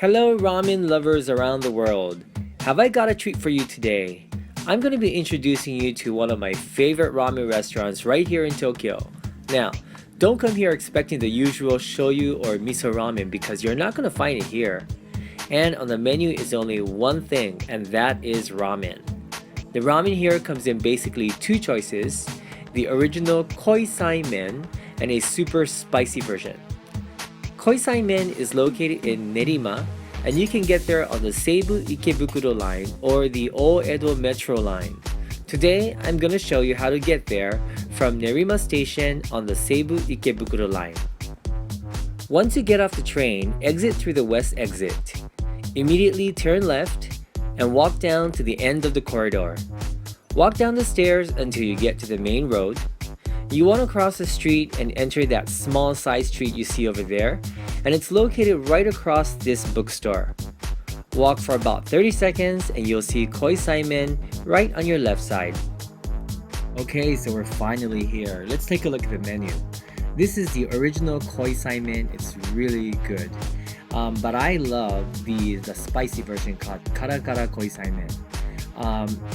Hello ramen lovers around the world. Have I got a treat for you today? I'm going to be introducing you to one of my favorite ramen restaurants right here in Tokyo. Now, don't come here expecting the usual shoyu or miso ramen because you're not going to find it here. And on the menu is only one thing, and that is ramen. The ramen here comes in basically two choices, the original Koisaimen and a super spicy version. Koisaimen is located in Nerima, and you can get there on the Seibu Ikebukuro Line or the Oedo Metro Line. Today, I'm going to show you how to get there from Nerima Station on the Seibu Ikebukuro Line. Once you get off the train, exit through the west exit. Immediately turn left and walk down to the end of the corridor. Walk down the stairs until you get to the main road. You want to cross the street and enter that small side street you see over there, and it's located right across this bookstore. Walk for about 30 seconds and you'll see Koisaimen right on your left side. Okay, so we're finally here. Let's take a look at the menu. This is the original Koisaimen. It's really good. But I love the spicy version called Karakara Koisaimen.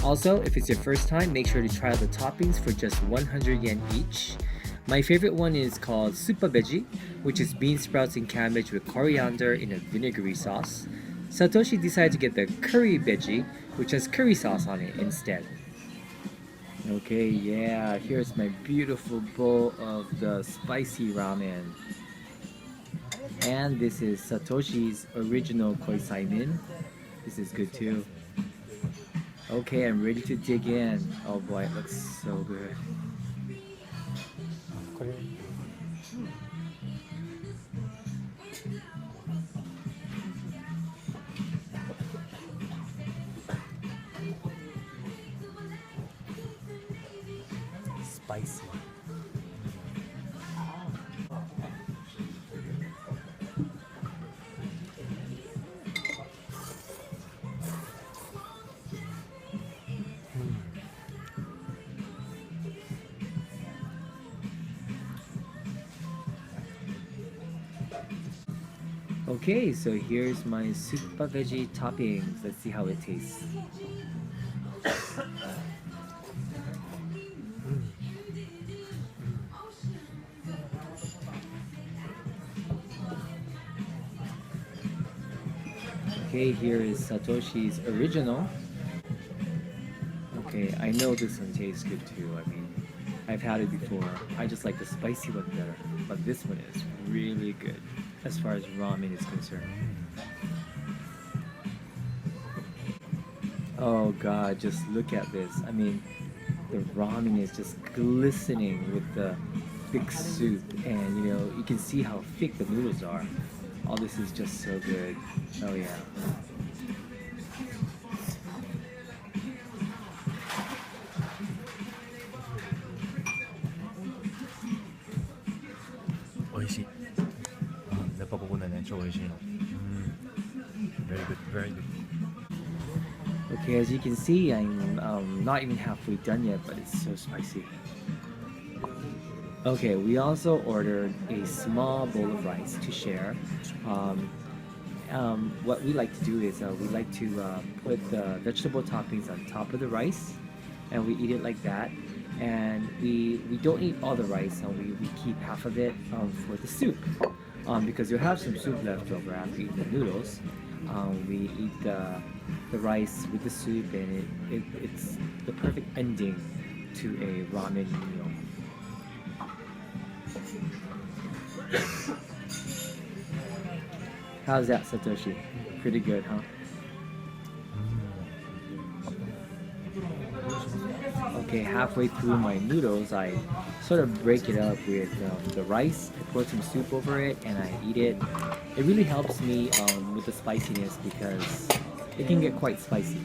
Also, if it's your first time, make sure to try out the toppings for just 100 yen each. My favorite one is called Veggie, which is bean sprouts and cabbage with coriander in a vinegary sauce. Satoshi decided to get the curry veggie, which has curry sauce on it instead. Okay, yeah, here's my beautiful bowl of the spicy ramen. And this is Satoshi's original Koisaimen. This is good too. Okay, I'm ready to dig in. Oh boy, it looks so good. Spicy. Okay, so here's my super veggie toppings. Let's see how it tastes. Okay, here is Satoshi's original. Okay, I know this one tastes good too. I mean, I've had it before. I just like the spicy one better, but this one is really good as far as ramen is concerned. Oh god, just look at this. I mean, the ramen is just glistening with the thick soup, and you know, you can see how thick the noodles are. All this is just so good. Oh yeah. Very good, very good. Okay, as you can see, I'm not even halfway done yet, but it's so spicy. Okay, we also ordered a small bowl of rice to share. What we like to do is we like to put the vegetable toppings on top of the rice, and we eat it like that. And we don't eat all the rice, and we keep half of it for the soup. Because you'll have some soup left over after eating the noodles. We eat the rice with the soup, and it's the perfect ending to a ramen meal. How's that, Satoshi? Pretty good, huh? Okay, halfway through my noodles, I sort of break it up with the rice. I pour some soup over it and I eat it. It really helps me with the spiciness because it can get quite spicy.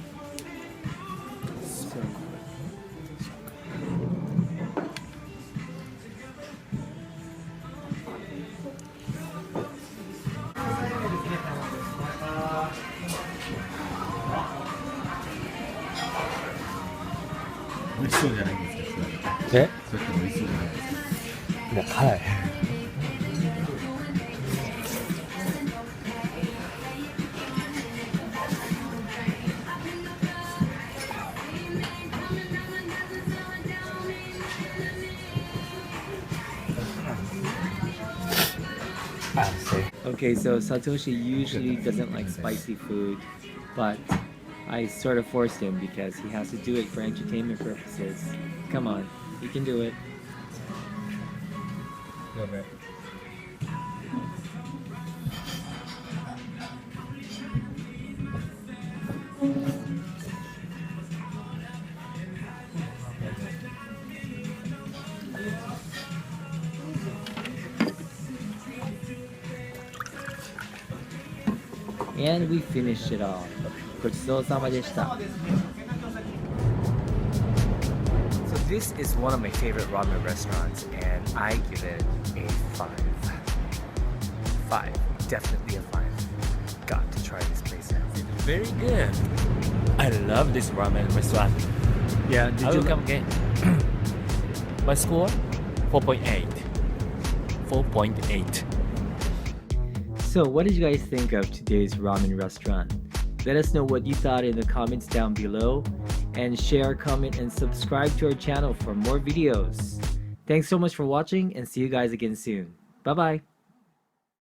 So, 네? 뭐辛い Okay, so Satoshi usually doesn't like spicy food, but I sort of forced him because he has to do it for entertainment purposes. Come on, you can do it. A little bit. And we finished it all. ごちそうさまでした。So this is one of my favorite ramen restaurants, and I give it a 5. 5, definitely a 5. Got to try this place out. Very good. I love this ramen restaurant. Yeah, I will come again. My score 4.8. 4.8. So what did you guys think of today's ramen restaurant? Let us know what you thought in the comments down below, and share, comment, and subscribe to our channel for more videos. Thanks so much for watching, and see you guys again soon. Bye bye.